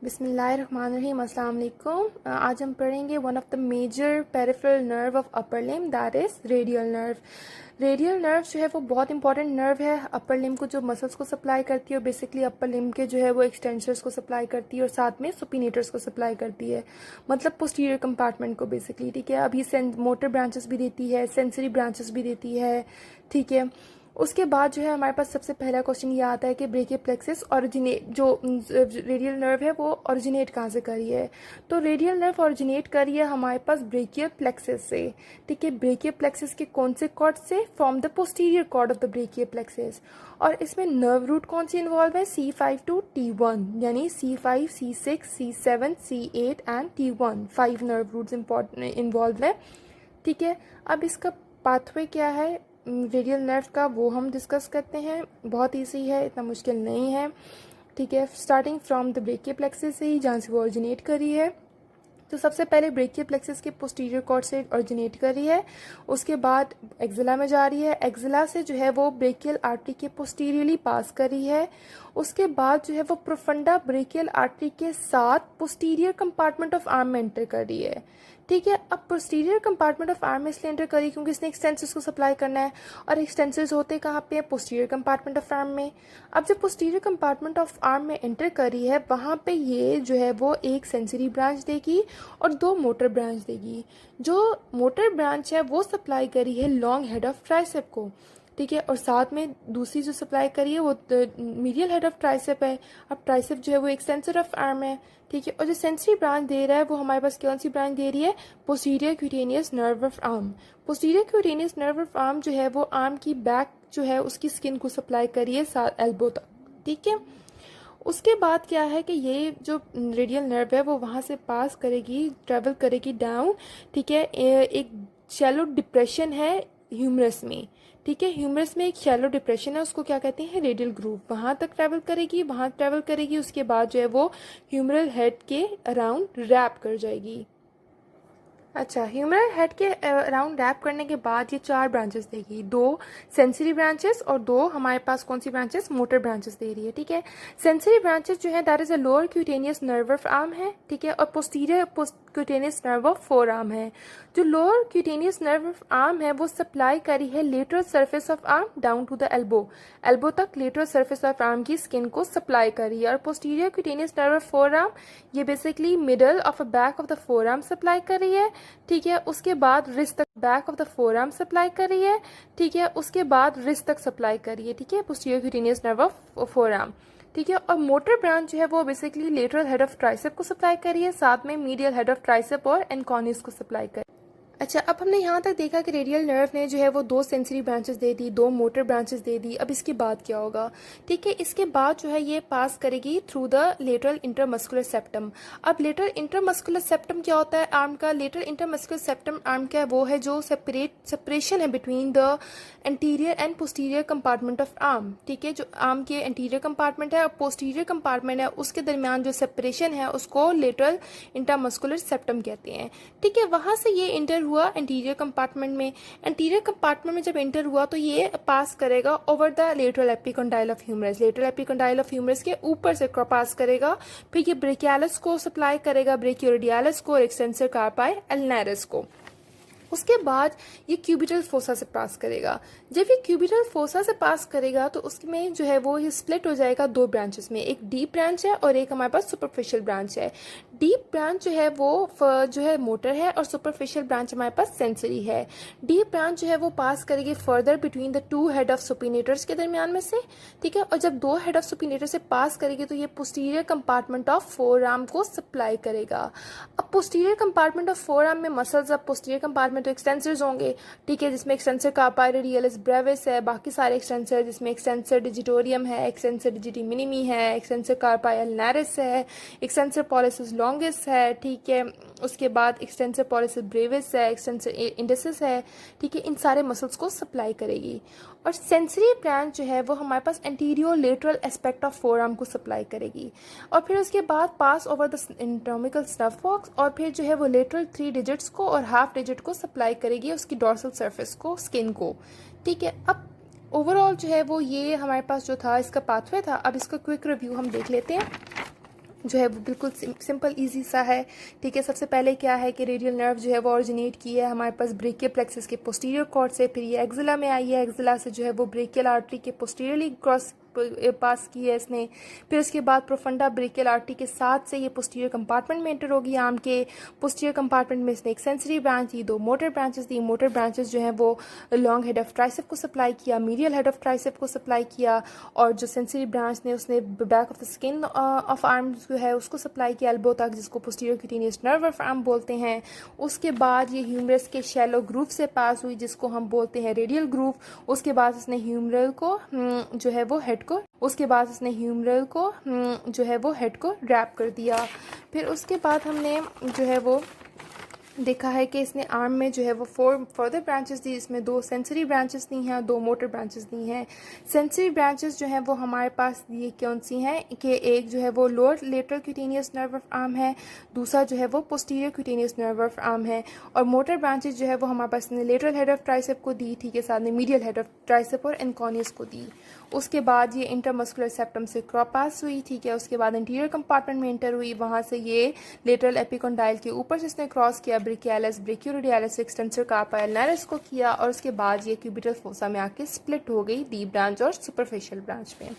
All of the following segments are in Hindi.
बिस्मिल्लाहिर्रहमानिर्रहीम। अस्सलाम वालेकुम। आज हम पढ़ेंगे one of the major peripheral nerve of upper limb, that is radial nerve. Radial nerve जो है वो बहुत इंपॉर्टेंट नर्व है। अपर लिम्ब को जो मसल्स को सप्लाई करती है और बेसिकली अपर लिम्ब के जो है वो एक्सटेंसर्स को सप्लाई करती है और साथ में सुपिनेटर्स को सप्लाई करती है, मतलब पोस्टीरियर कंपार्टमेंट को बेसिकली। ठीक है, अभी मोटर ब्रांचेस भी देती है, सेंसरी ब्रांचेस भी देती है। ठीक है, उसके बाद जो है हमारे पास सबसे पहला क्वेश्चन ये आता है कि ब्रेकियल प्लेक्सस ऑरिजिनेट, जो रेडियल नर्व है वो ऑरिजिनेट कहाँ से करी है। तो रेडियल नर्व ऑरिजिनेट करी है हमारे पास ब्रेकियल प्लेक्सस से। ठीक है, ब्रेकियल प्लेक्सस के कौन से कॉर्ड से? From the posterior cord of the brachial plexus. और इसमें नर्व रूट कौन सी इन्वॉल्व है? C5 to T1, यानी C5, C6, C7, C8 and T1, 5 nerve roots involve है। ठीक है, अब इसका पाथवे क्या है रेडियल नर्व का, वो हम डिस्कस करते हैं। बहुत ईजी है, इतना मुश्किल नहीं है। ठीक है, starting from the brachial plexus से ही, जहाँ से वो ओरिजिनेट करी है। तो सबसे पहले ब्रेकियल प्लेक्सस के पोस्टीरियर कॉर्ड से ओरिजिनेट करी है, उसके बाद एक्जिला में जा रही है। एक्जिला से जो है वो ब्रेकियल आर्टरी के पोस्टीरियरली पास करी है। उसके बाद जो है वो प्रोफंडा ब्रेकियल आर्टरी के साथ पोस्टीरियर कंपार्टमेंट ऑफ आर्म में एंटर कर रही है। ठीक है, अब पोस्टीरियर कंपार्टमेंट ऑफ आर्म में इसलिए एंटर करी क्योंकि इसने एक्सटेंसर्स को सप्लाई करना है, और एक्सटेंसर्स होते कहाँ पे हैं? पोस्टीरियर कंपार्टमेंट ऑफ आर्म में। अब जब पोस्टीरियर कंपार्टमेंट ऑफ आर्म में एंटर करी है, वहाँ पे ये जो है वो एक सेंसरी ब्रांच देगी और 2 मोटर ब्रांच देगी। जो मोटर ब्रांच है वो सप्लाई करी है लॉन्ग हेड ऑफ ट्राइसेप को। ठीक है, और साथ में दूसरी जो सप्लाई करी है वो मीडियल हेड ऑफ ट्राइसेप है। अब ट्राइसेप जो है वो एक्सटेंसर ऑफ आर्म है। ठीक है, और जो सेंसरी ब्रांच दे रहा है वो हमारे पास कौन सी ब्रांच दे रही है? Posterior cutaneous nerve of arm. Posterior cutaneous nerve of arm जो है वो आर्म की बैक जो है उसकी स्किन को सप्लाई करी है साथ एल्बो तक। ठीक है, उसके बाद क्या है कि ये जो रेडियल नर्व है वो वहाँ से पास करेगी, ट्रेवल करेगी डाउन। ठीक है, एक शैलो डिप्रेशन है ह्यूमरस में। ठीक है, ह्यूमरस में एक शैलो डिप्रेशन है, उसको क्या कहते हैं? Radial groove. वहाँ तक ट्रैवल करेगी, उसके बाद जो है वो ह्यूमरल हेड के अराउंड रैप कर जाएगी। अच्छा, ह्यूमरल हेड के अराउंड रैप करने के बाद ये 4 ब्रांचेस देगी, 2 सेंसरी ब्रांचेस और 2 हमारे पास कौन सी ब्रांचेस? मोटर ब्रांचेस दे रही है। ठीक है, सेंसरी ब्रांचेस जो है that is a lower cutaneous nerve of arm है। ठीक है, और posterior cutaneous nerve of forearm है। जो lower cutaneous nerve of arm है वो सप्लाई करी है lateral surface of arm down to the elbow तक लेटरल सरफेस ऑफ आर्म की स्किन को सप्लाई करी है। और posterior cutaneous nerve of four arm ये basically middle of a back of the four arm supply कर रही है। ठीक है, उसके बाद रिस्ट तक back of the four arm supply कर रही है। ठीक है, उसके बाद रिस्ट तक सप्लाई कर रही है। ठीक है, posterior cutaneous nerve of four arm. ठीक है, और मोटर ब्रांच जो है वो basically lateral head of tricep को सप्लाई कर रही है, साथ में मीडियल हेड ऑफ ट्राइसेप और एनकॉनिस को सप्लाई कर। अच्छा, अब हमने यहाँ तक देखा कि रेडियल नर्व ने जो है वो 2 सेंसरी ब्रांचेस दे दी, 2 मोटर ब्रांचेस दे दी। अब इसके बाद क्या होगा? ठीक है, इसके बाद जो है ये पास करेगी through the lateral intermuscular septum. अब लेटरल इंटरमस्कुलर सेप्टम क्या होता है आर्म का? लेटरल इंटरमस्कुलर सेप्टम आर्म का वो है जो सेपरेशन है between the anterior and posterior compartment of arm. ठीक है, जो आर्म के एंटीरियर कंपार्टमेंट है और पोस्टीरियर कंपार्टमेंट है उसके दरमियान जो सेपरेशन है उसको लेटरल इंटरमस्कुलर सेप्टम कहते हैं। ठीक है, वहाँ से ये इंटर हुआ एंटीरियर कंपार्टमेंट में। एंटीरियर कंपार्टमेंट में जब एंटर हुआ तो ये पास करेगा over the lateral epicondyle of humerus. Lateral epicondyle of humerus के ऊपर से पास करेगा, फिर ये ब्रेकियालिस को सप्लाई करेगा, ब्रेकियोरेडियालिस को और एक्सटेंसर कार्पाई अल्नारिस को। उसके बाद ये क्यूबिटल फोसा से पास करेगा। जब ये क्यूबिटल फोसा से पास करेगा तो उसमें जो है वो ये स्प्लिट हो जाएगा 2 ब्रांचेस में, एक डीप ब्रांच है और एक हमारे पास सुपरफिशियल ब्रांच है। डीप ब्रांच जो है वो जो है मोटर है और सुपरफिशियल ब्रांच हमारे पास सेंसरी है। डीप ब्रांच जो है वो पास करेगी further between the 2 head of supinators के दरमियान में से। ठीक है, और जब 2 हेड ऑफ सुपिनेटर से पास करेगी तो ये posterior compartment of forearm को सप्लाई करेगा। अब posterior compartment of four arm में मसल्स, अब पोस्टीरियर कंपार्टमेंट तो एक्सटेंसर्स होंगे। ठीक है, जिसमें एक्सटेंसर कार्पाई रेडियलिस ब्रेविस है, बाकी सारे एक्सटेंसर जिसमें एक्सटेंसर डिजिटोरियम है, एक्सटेंसर डिजिटी मिनिमी है, एक्सटेंसर कार्पाई अल्नारिस है, एक्सटेंसर पॉलिसिस लॉन्गिस है। ठीक है, उसके बाद एक्सटेंसर पॉलिसिस ब्रेविस है, एक्सटेंसर इंडसिस है। ठीक है, इन सारे मसल्स को सप्लाई करेगी। और सेंसरी ब्रांच जो है वो हमारे पास anterior lateral aspect of forearm को सप्लाई करेगी। और फिर उसके बाद pass over the anatomical snuff box और फिर जो है वो लेटरल 3 डिजिट्स को और हाफ डिजिट को सप्लाई करेगी उसकी डॉर्सल सरफेस को, स्किन को। ठीक है, अब ओवरऑल जो है वो ये हमारे पास जो था इसका पाथवे था। अब इसका क्विक रिव्यू हम देख लेते हैं। जो है वो बिल्कुल सिंपल इजी सा है। ठीक है, सबसे पहले क्या है कि रेडियल नर्व जो है वो ओरिजिनेट की है हमारे पास ब्रेकियल प्लेक्सस के पोस्टीरियर कॉर्ड से, फिर ये एक्जिला में आई है, एक्जिला से जो है वो ब्रेकियल आर्टरी के पोस्टीरियरली क्रॉस पास की है इसने, फिर उसके बाद प्रोफंडा ब्रेकियल आर्टरी के साथ से ये पोस्टीरियर कंपार्टमेंट में एंटर होगी आर्म के। पोस्टीरियर कंपार्टमेंट में इसने एक सेंसरी ब्रांच दी, 2 मोटर ब्रांचेस दी। मोटर ब्रांचेस जो है वो लॉन्ग हेड ऑफ ट्राइसेप को सप्लाई किया, मीडियल हेड ऑफ ट्राइसेप को सप्लाई किया, और जो सेंसरी ब्रांच ने उसने back of the skin of arm जो है उसको सप्लाई किया एल्बो तक, जिसको posterior cutaneous nerve of arm बोलते हैं। उसके बाद ये ह्यूमरस के शैलो ग्रूव से पास हुई, जिसको हम बोलते हैं रेडियल ग्रूव। उसके बाद इसने ह्यूमरल को जो है वो हेड को जो है वो हेड को रैप कर दिया। फिर उसके बाद हमने जो है वो देखा है कि इसने आर्म में जो है वो 4 फर्दर ब्रांचेस दी, इसमें 2 सेंसरी ब्रांचेस दी हैं, 2 मोटर ब्रांचेस दी हैं। सेंसरी ब्रांचेस जो हैं वो हमारे पास ये कौन सी हैं कि एक जो है वो lower lateral cutaneous nerve of arm है, दूसरा जो है वो posterior cutaneous nerve of arm है, और मोटर ब्रांचेस जो है वो हमारे पास लेटरल हेड ऑफ ट्राइसेप को दी, ठीक है, साथ में मीडियल हेड ऑफ ट्राइसेप और एनकॉनियस को दी। उसके बाद ये इंटरमस्कुलर सेप्टम से क्रॉस पास हुई, ठीक है, उसके बाद इंटीरियर कंपार्टमेंट में एंटर हुई, वहाँ से ये लेटरल एपिकोंडाइल के ऊपर से इसने क्रॉस किया, ब्रेकियालिस ब्रेकियोरेडियालिस एक्सटेंसर कार्पा अल्नारिस को किया, और उसके बाद ये क्यूबिटल फोसा में आके स्प्लिट हो गई डीप ब्रांच और सुपरफिशियल ब्रांच में।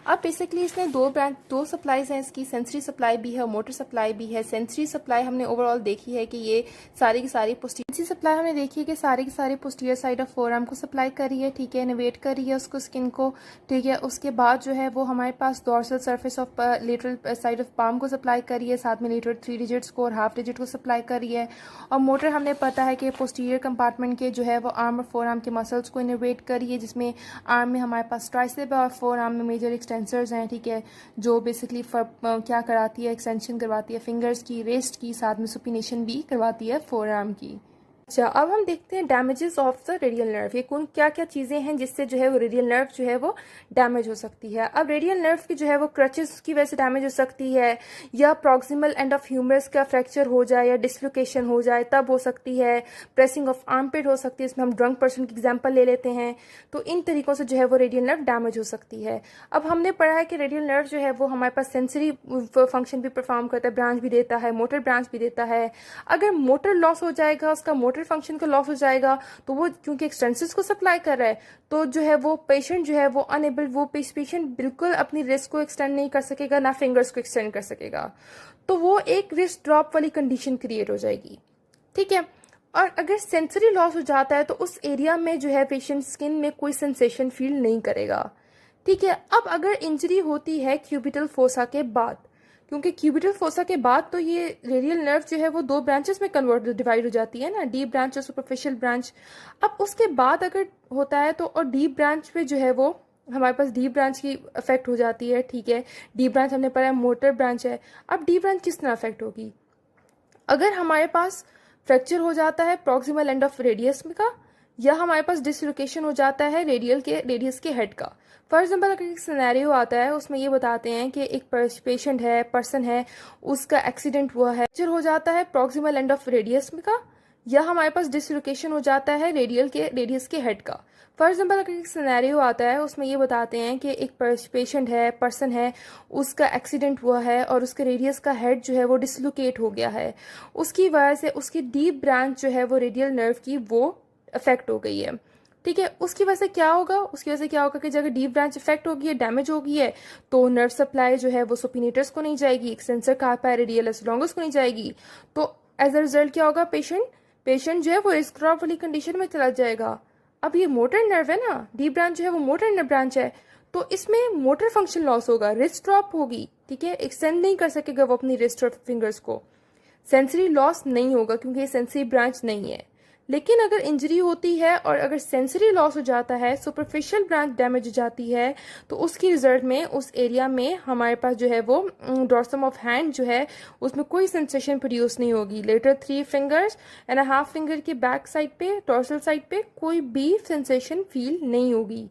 अब बेसिकली इसने 2 सप्लाईज हैं इसकी, सेंसरी सप्लाई भी है और मोटर सप्लाई भी है। सेंसरी सप्लाई हमने ओवरऑल देखी है कि ये सारी की सारी पोस्टीरियर सप्लाई हमने देखी है कि सारी की सारी पोस्टीरियर साइड ऑफ फोरआर्म को सप्लाई कर रही है, ठीक है, इनोवेट कर रही है उसको स्किन को, ठीक है। उसके बाद जो है वो हमारे पास dorsal surface of lateral side of palm को सप्लाई कर रही है, साथ में लेटरल 3 डिजिट्स को और हाफ डिजिट को सप्लाई कर रही है। और मोटर हमने पता है कि पोस्टीरियर कंपार्टमेंट के जो है वो आर्म और फोरआर्म के मसल्स को इनोवेट कर रही है, जिसमें आर्म में हमारे पास ट्राइसेप और फोरआर्म में मेजर एक्सटेंसर्स हैं, ठीक है, जो बेसिकली क्या कराती है, एक्सटेंशन करवाती है फिंगर्स की, रेस्ट की, साथ में सुपिनेशन भी करवाती है फोरआर्म की। अच्छा, अब हम देखते हैं damages of the radial nerve. ये कौन क्या क्या चीज़ें हैं जिससे जो है वो रेडियल नर्व जो है वो डैमेज हो सकती है। अब रेडियल नर्व की जो है वो क्रचेस की वजह से डैमेज हो सकती है, या प्रॉक्सिमल एंड ऑफ ह्यूमरस का फ्रैक्चर हो जाए या डिसलोकेशन हो जाए तब हो सकती है, प्रेसिंग ऑफ आर्मपिट हो सकती है, इसमें हम ड्रंक पर्सन की एग्जाम्पल ले लेते हैं। तो इन तरीकों से जो है वो रेडियल नर्व डैमेज हो सकती है। अब हमने पढ़ा है कि रेडियल नर्व जो है वो हमारे पास सेंसरी फंक्शन भी परफॉर्म करता है, ब्रांच भी देता है, मोटर ब्रांच भी देता है। अगर मोटर लॉस हो जाएगा, उसका मोटर फंक्शन का लॉस हो जाएगा, तो वो क्योंकि एक्सटेंसिस को सप्लाई कर रहा है, तो जो है वो पेशेंट जो है वो अनेबल, वो पेशेंट बिल्कुल अपनी रिस्ट को एक्सटेंड नहीं कर सकेगा, ना फिंगर्स को एक्सटेंड कर सकेगा, तो वो एक रिस्ट ड्रॉप वाली कंडीशन क्रिएट हो जाएगी, ठीक है। और अगर सेंसरी लॉस हो जाता है तो उस एरिया में जो है पेशेंट स्किन में कोई सेंसेशन फील नहीं करेगा, ठीक है। अब अगर इंजरी होती है क्यूबिटल फोसा के बाद, क्योंकि क्यूबिटल फोसा के बाद तो ये रेडियल नर्व जो है वो 2 ब्रांचेस में डिवाइड हो जाती है ना, डीप ब्रांच और सुपरफिशियल ब्रांच। अब उसके बाद अगर होता है तो, और डीप ब्रांच पे जो है वो हमारे पास डीप ब्रांच की अफेक्ट हो जाती है, ठीक है। डीप ब्रांच हमने पढ़ा है मोटर ब्रांच है। अब डीप ब्रांच किस तरह अफेक्ट होगी? अगर हमारे पास फ्रैक्चर हो जाता है प्रॉक्सिमल एंड ऑफ रेडियस का, या हमारे पास डिसलोकेशन हो जाता है रेडियस के हेड का। फॉर एग्जाम्पल अगर एक सिनेरियो आता है, उसमें ये बताते हैं कि एक पेशेंट है, पर्सन है, उसका एक्सीडेंट हुआ है, फ्रैक्चर हो जाता है प्रॉक्सिमल एंड ऑफ रेडियस का, या हमारे पास डिसलोकेशन हो जाता है रेडियस के हेड का। फॉर एग्जाम्पल अगर एक सिनेरियो आता है, उसमें ये बताते हैं कि एक पेशेंट है, पर्सन है, उसका एक्सीडेंट हुआ है और उसके रेडियस का हेड जो है वो डिसलोकेट हो गया है, उसकी वजह से उसकी डीप ब्रांच जो है वो रेडियल नर्व की वो अफेक्ट हो गई है, ठीक है। उसकी वजह से क्या होगा? कि जब डीप ब्रांच इफेक्ट होगी है, डैमेज हो गई है, तो नर्व सप्लाई जो है वो सुपिनेटर्स को नहीं जाएगी, एक्सटेंसर कार्पा रेडियलिस लॉन्गस को नहीं जाएगी, तो एज अ रिजल्ट क्या होगा? पेशेंट जो है वो रिस्क ड्रॉप वाली कंडीशन में चला जाएगा। अब ये मोटर नर्व है ना, डीप ब्रांच जो है वो मोटर नर्व ब्रांच है, तो इसमें मोटर फंक्शन लॉस होगा, रिस्ट ड्रॉप होगी, ठीक है, एक्सटेंड नहीं कर सकेगा वो अपनी रिस्ट और फिंगर्स को। सेंसरी लॉस नहीं होगा क्योंकि ये सेंसरी ब्रांच नहीं है। लेकिन अगर इंजरी होती है और अगर सेंसरी लॉस हो जाता है, सुपरफिशियल ब्रांच डैमेज हो जाती है, तो उसकी रिजल्ट में उस एरिया में हमारे पास जो है वो डॉर्सम ऑफ हैंड जो है उसमें कोई सेंसेशन प्रोड्यूस नहीं होगी। Lateral 3 fingers and half finger के बैक साइड पे, डॉर्सल साइड पे कोई भी सेंसेशन फील नहीं होगी,